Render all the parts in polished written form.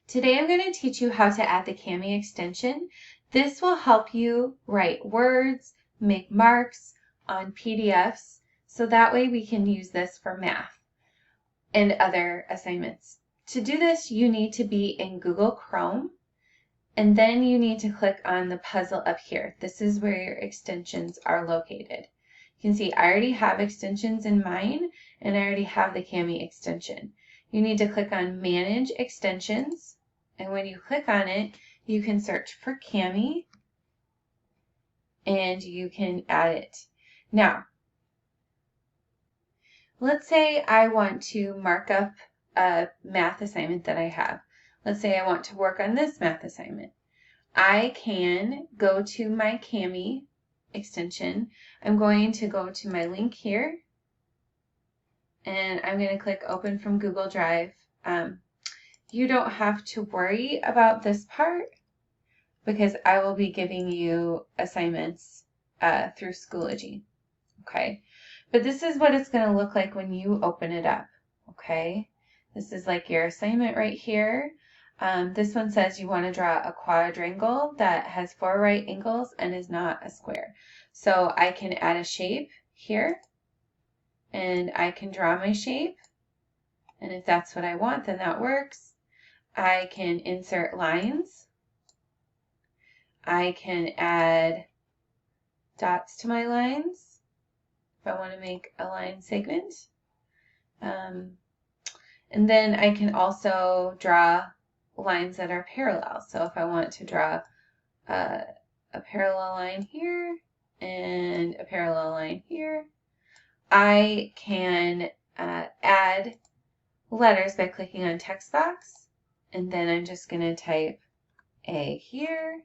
Today I'm going to teach you how to add the Kami extension. This will help you write words, make marks on PDFs, so that way we can use this for math and other assignments. To do this, you need to be in Google Chrome, and then you need to click on the puzzle up here. This is where your extensions are located. You can see I already have extensions in mine, and I already have the Kami extension. You need to click on Manage Extensions, and when you click on it, you can search for Kami, and you can add it. Now, let's say I want to mark up a math assignment that I have. Let's say I want to work on this math assignment. I can go to my Kami extension. I'm going to go to my link here, and I'm going to click Open from Google Drive. You don't have to worry about this part because I will be giving you assignments through Schoology. Okay, but this is what it's going to look like when you open it up. Okay, this is like your assignment right here. This one says you want to draw a quadrangle that has 4 right angles and is not a square. So I can add a shape here, and I can draw my shape, and if that's what I want, then that works. I can insert lines. I can add dots to my lines if I want to make a line segment. And then I can also draw lines that are parallel. So if I want to draw a parallel line here and a parallel line here, I can add letters by clicking on text box, and then I'm just going to type A here,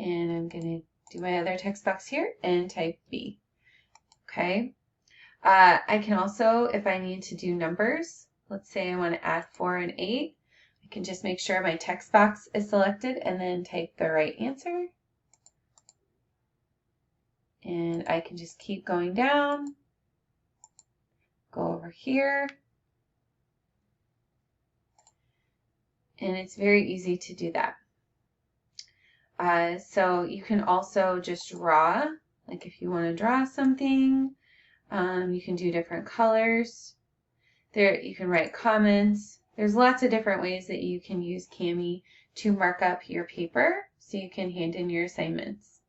and I'm going to do my other text box here and type B. Okay. I can also, if I need to do numbers, let's say I want to add 4 and 8, I can just make sure my text box is selected and then type the right answer. And I can just keep going down, go over here, and it's very easy to do that. So you can also just draw, like if you want to draw something, you can do different colors. There, you can write comments. There's lots of different ways that you can use Kami to mark up your paper so you can hand in your assignments.